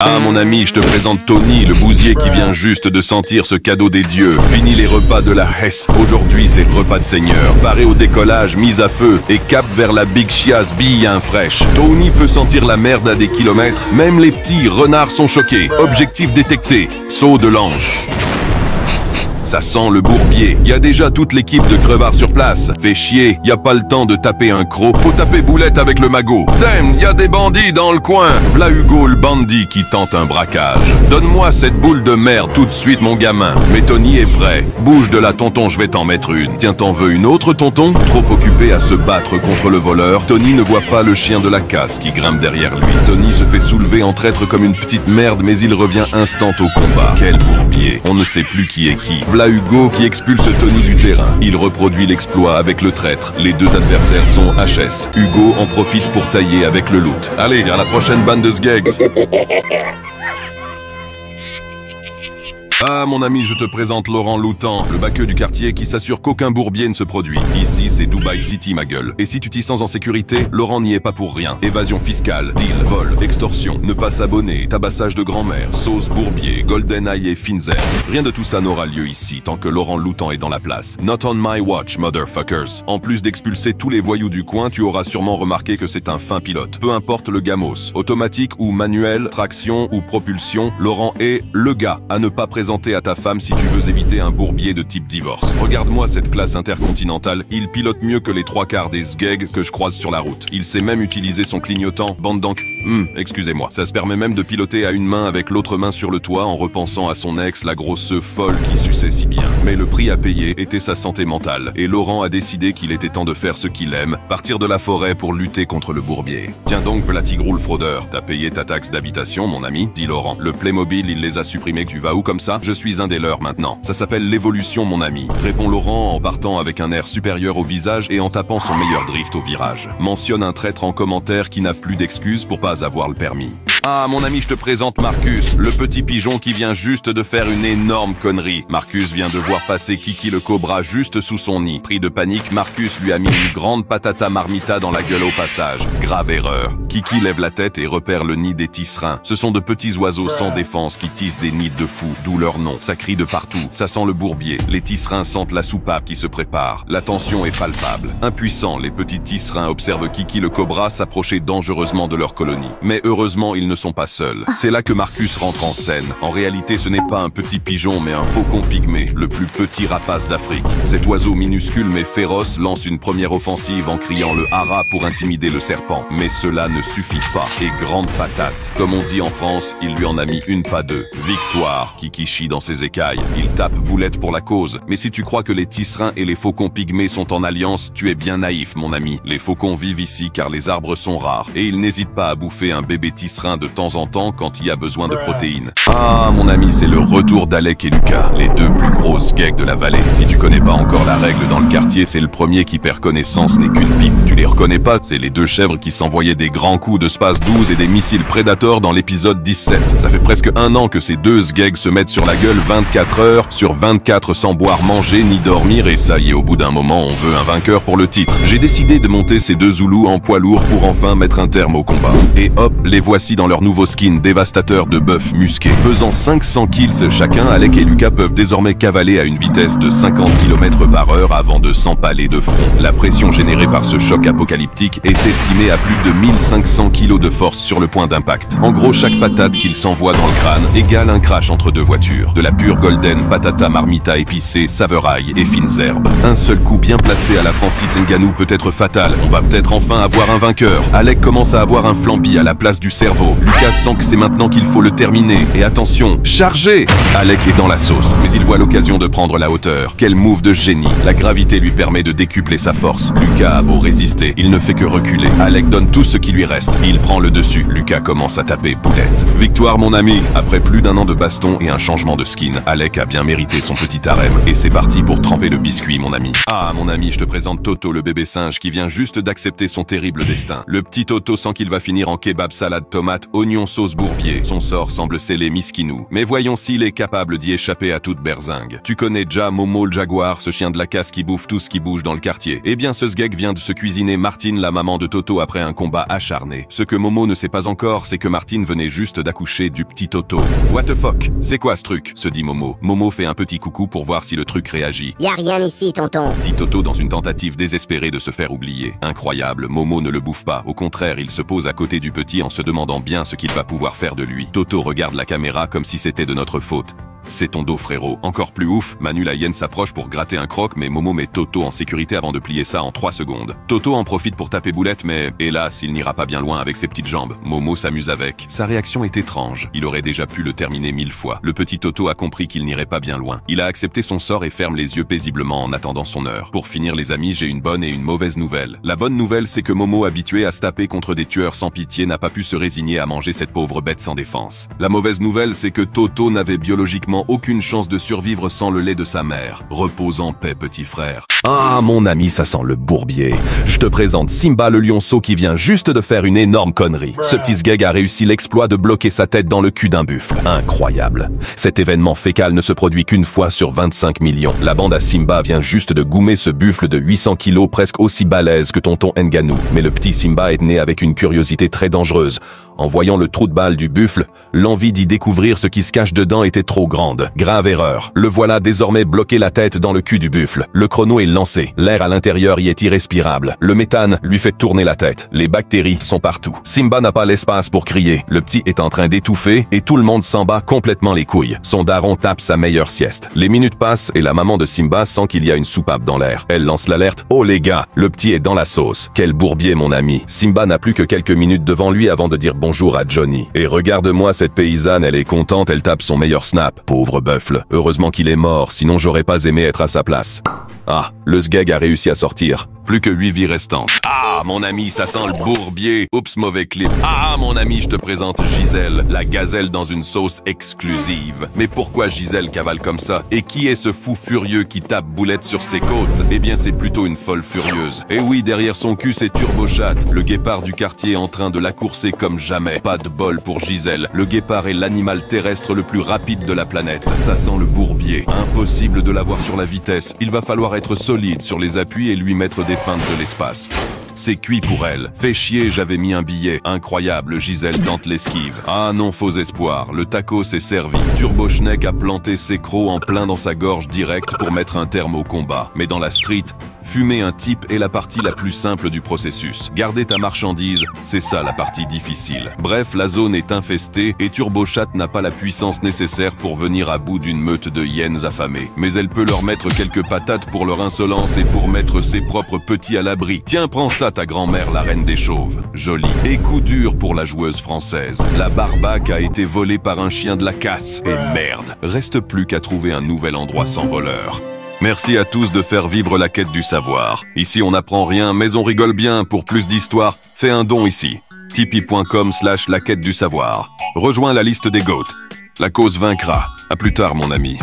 Ah mon ami, je te présente Tony, le bousier qui vient juste de sentir ce cadeau des dieux. Fini les repas de la Hesse, aujourd'hui c'est repas de seigneur. Paré au décollage, mise à feu, et cap vers la Big Chiasse bien fraîche. Tony peut sentir la merde à des kilomètres, même les petits renards sont choqués. Objectif détecté, saut de l'ange. Ça sent le bourbier. Y a déjà toute l'équipe de crevards sur place. Fait chier, y a pas le temps de taper un croc. Faut taper boulette avec le magot. Damn, y a des bandits dans le coin. V'là Hugo le bandit qui tente un braquage. Donne-moi cette boule de merde tout de suite mon gamin. Mais Tony est prêt. Bouge de là tonton, je vais t'en mettre une. Tiens, t'en veux une autre tonton? Trop occupé à se battre contre le voleur, Tony ne voit pas le chien de la casse qui grimpe derrière lui. Tony se fait soulever en traître comme une petite merde, mais il revient instant au combat. Quel bourbier. On ne sait plus qui est qui. V'là Hugo qui expulse Tony du terrain. Il reproduit l'exploit avec le traître. Les deux adversaires sont HS. Hugo en profite pour tailler avec le loot. Allez, à la prochaine bande de sgags. Ah mon ami, je te présente Laurent Loutan, le baqueux du quartier qui s'assure qu'aucun bourbier ne se produit. Ici, c'est Dubai City ma gueule. Et si tu t'y sens en sécurité, Laurent n'y est pas pour rien. Évasion fiscale, deal, vol, extorsion, ne pas s'abonner, tabassage de grand-mère, sauce bourbier, golden eye et finzer. Rien de tout ça n'aura lieu ici tant que Laurent Loutan est dans la place. Not on my watch, motherfuckers. En plus d'expulser tous les voyous du coin, tu auras sûrement remarqué que c'est un fin pilote. Peu importe le gamos, automatique ou manuel, traction ou propulsion, Laurent est le gars à ne pas présenter à ta femme si tu veux éviter un bourbier de type divorce. Regarde-moi cette classe intercontinentale, il pilote mieux que les trois quarts des sgegs que je croise sur la route. Il sait même utiliser son clignotant, bande d'enc... excusez-moi. Ça se permet même de piloter à une main avec l'autre main sur le toit en repensant à son ex, la grosse folle qui suçait si bien. Mais le prix à payer était sa santé mentale. Et Laurent a décidé qu'il était temps de faire ce qu'il aime, partir de la forêt pour lutter contre le bourbier. Tiens donc, voilà Tigrou le fraudeur. T'as payé ta taxe d'habitation, mon ami? Dit Laurent. Le Playmobil, il les a supprimés, tu vas où comme ça? Je suis un des leurs maintenant. Ça s'appelle l'évolution, mon ami. Répond Laurent en partant avec un air supérieur au visage et en tapant son meilleur drift au virage. Mentionne un traître en commentaire qui n'a plus d'excuses pour pas avoir le permis. Ah, mon ami, je te présente Marcus, le petit pigeon qui vient juste de faire une énorme connerie. Marcus vient de voir passer Kiki le cobra juste sous son nid. Pris de panique, Marcus lui a mis une grande patata marmita dans la gueule au passage. Grave erreur. Kiki lève la tête et repère le nid des tisserins. Ce sont de petits oiseaux sans défense qui tissent des nids de fous, d'où leur nom. Ça crie de partout, ça sent le bourbier. Les tisserins sentent la soupape qui se prépare. La tension est palpable. Impuissants, les petits tisserins observent Kiki le cobra s'approcher dangereusement de leur colonie. Mais heureusement, ils ne sont pas seuls. C'est là que Marcus rentre en scène. En réalité, ce n'est pas un petit pigeon, mais un faucon pygmée, le plus petit rapace d'Afrique. Cet oiseau minuscule mais féroce lance une première offensive en criant le hara pour intimider le serpent. Mais cela ne suffit pas. Et grande patate. Comme on dit en France, il lui en a mis une pas deux. Victoire, Kiki chie dans ses écailles. Il tape boulette pour la cause. Mais si tu crois que les tisserins et les faucons pygmées sont en alliance, tu es bien naïf, mon ami. Les faucons vivent ici car les arbres sont rares. Et ils n'hésitent pas à bouffer un bébé tisserin de temps en temps quand il y a besoin de protéines. Ah, mon ami, c'est le retour d'Alec et Lucas, les deux plus grosses gags de la vallée. Si tu connais pas encore la règle dans le quartier, c'est le premier qui perd connaissance n'est qu'une pipe. Tu les reconnais pas? C'est les deux chèvres qui s'envoyaient des grands coups de Space 12 et des missiles Predator dans l'épisode 17. Ça fait presque un an que ces deux sgegs se mettent sur la gueule 24 heures sur 24 sans boire, manger ni dormir, et ça y est, au bout d'un moment, on veut un vainqueur pour le titre. J'ai décidé de monter ces deux Zoulous en poids lourd pour enfin mettre un terme au combat. Et hop, les voici dans leur nouveau skin dévastateur de bœuf musqué. Pesant 500 kills chacun, Alec et Lucas peuvent désormais cavaler à une vitesse de 50 km/h avant de s'empaler de front. La pression générée par ce choc apocalyptique est estimée à plus de 1500 kg de force sur le point d'impact. En gros, chaque patate qu'il s'envoie dans le crâne égale un crash entre deux voitures. De la pure golden patata marmita épicée, saveraille et fines herbes. Un seul coup bien placé à la Francis Ngannou peut être fatal. On va peut-être enfin avoir un vainqueur. Alec commence à avoir un flambi à la place du cerveau. Lucas sent que c'est maintenant qu'il faut le terminer. Et attention, chargez! Alec est dans la sauce, mais il voit l'occasion de prendre la hauteur. Quel move de génie! La gravité lui permet de décupler sa force. Lucas a beau résister, il ne fait que reculer. Alec donne tout ce qui lui reste. Il prend le dessus. Lucas commence à taper boulette. Victoire, mon ami! Après plus d'un an de baston et un changement changement de skin. Alec a bien mérité son petit harem. Et c'est parti pour tremper le biscuit, mon ami. Ah, mon ami, je te présente Toto, le bébé singe qui vient juste d'accepter son terrible destin. Le petit Toto sent qu'il va finir en kebab, salade, tomate, oignon, sauce bourbier. Son sort semble scellé miskinou. Mais voyons s'il est capable d'y échapper à toute berzingue. Tu connais déjà Momo le jaguar, ce chien de la casse qui bouffe tout ce qui bouge dans le quartier. Eh bien, ce sgeg vient de se cuisiner Martine, la maman de Toto, après un combat acharné. Ce que Momo ne sait pas encore, c'est que Martine venait juste d'accoucher du petit Toto. What the fuck? C'est quoi ce truc? Se dit Momo. Momo fait un petit coucou pour voir si le truc réagit. Y a rien ici, tonton. Dit Toto dans une tentative désespérée de se faire oublier. Incroyable, Momo ne le bouffe pas. Au contraire, il se pose à côté du petit en se demandant bien ce qu'il va pouvoir faire de lui. Toto regarde la caméra comme si c'était de notre faute. C'est ton dos, frérot. Encore plus ouf, Manu la hyène s'approche pour gratter un croc, mais Momo met Toto en sécurité avant de plier ça en 3 secondes. Toto en profite pour taper Boulette, mais hélas, il n'ira pas bien loin avec ses petites jambes. Momo s'amuse avec. Sa réaction est étrange. Il aurait déjà pu le terminer 1000 fois. Le petit Toto a compris qu'il n'irait pas bien loin. Il a accepté son sort et ferme les yeux paisiblement en attendant son heure. Pour finir, les amis, j'ai une bonne et une mauvaise nouvelle. La bonne nouvelle, c'est que Momo, habitué à se taper contre des tueurs sans pitié, n'a pas pu se résigner à manger cette pauvre bête sans défense. La mauvaise nouvelle, c'est que Toto n'avait biologiquement aucune chance de survivre sans le lait de sa mère. Repose en paix, petit frère. Ah, mon ami, ça sent le bourbier. Je te présente Simba le lionceau qui vient juste de faire une énorme connerie. Ce petit sgeg a réussi l'exploit de bloquer sa tête dans le cul d'un buffle. Incroyable. Cet événement fécal ne se produit qu'une fois sur 25 millions. La bande à Simba vient juste de goumer ce buffle de 800 kilos presque aussi balèze que tonton Nganou. Mais le petit Simba est né avec une curiosité très dangereuse. En voyant le trou de balle du buffle, l'envie d'y découvrir ce qui se cache dedans était trop grande. Grave erreur. Le voilà désormais bloqué la tête dans le cul du buffle. Le chrono est lancé. L'air à l'intérieur y est irrespirable. Le méthane lui fait tourner la tête. Les bactéries sont partout. Simba n'a pas l'espace pour crier. Le petit est en train d'étouffer et tout le monde s'en bat complètement les couilles. Son daron tape sa meilleure sieste. Les minutes passent et la maman de Simba sent qu'il y a une soupape dans l'air. Elle lance l'alerte. Oh les gars, le petit est dans la sauce. Quel bourbier, mon ami. Simba n'a plus que quelques minutes devant lui avant de dire bonjour à Johnny. Et regarde-moi cette paysanne, elle est contente, elle tape son meilleur snap. Pauvre buffle. Heureusement qu'il est mort, sinon j'aurais pas aimé être à sa place. Ah, le sgeg a réussi à sortir. Plus que 8 vies restantes. Ah, mon ami, ça sent le bourbier. Oups, mauvais clip. Ah, mon ami, je te présente Gisèle, la gazelle dans une sauce exclusive. Mais pourquoi Gisèle cavale comme ça? Et qui est ce fou furieux qui tape Boulette sur ses côtes? Eh bien, c'est plutôt une folle furieuse. Et oui, derrière son cul, c'est Turbochat, le guépard du quartier en train de la courser comme jamais. Pas de bol pour Gisèle. Le guépard est l'animal terrestre le plus rapide de la planète. Ça sent le bourbier. Impossible de l'avoir sur la vitesse. Il va falloir être solide sur les appuis et lui mettre des feintes de l'espace. C'est cuit pour elle. Fait chier, j'avais mis un billet. Incroyable, Gisèle tente l'esquive. Ah non, faux espoir. Le taco s'est servi. Turbo Schneck a planté ses crocs en plein dans sa gorge direct pour mettre un terme au combat. Mais dans la street, fumer un type est la partie la plus simple du processus. Garder ta marchandise, c'est ça la partie difficile. Bref, la zone est infestée et Turbochat n'a pas la puissance nécessaire pour venir à bout d'une meute de hyènes affamées. Mais elle peut leur mettre quelques patates pour leur insolence et pour mettre ses propres petits à l'abri. Tiens, prends ça ta grand-mère, la reine des chauves. Joli. Et coup dur pour la joueuse française. La barbaque a été volée par un chien de la casse. Et merde, reste plus qu'à trouver un nouvel endroit sans voleur. Merci à tous de faire vivre la quête du savoir. Ici on n'apprend rien, mais on rigole bien. Pour plus d'histoires, fais un don ici. tipeee.com/la quête du savoir. Rejoins la liste des GOAT. La cause vaincra. À plus tard mon ami.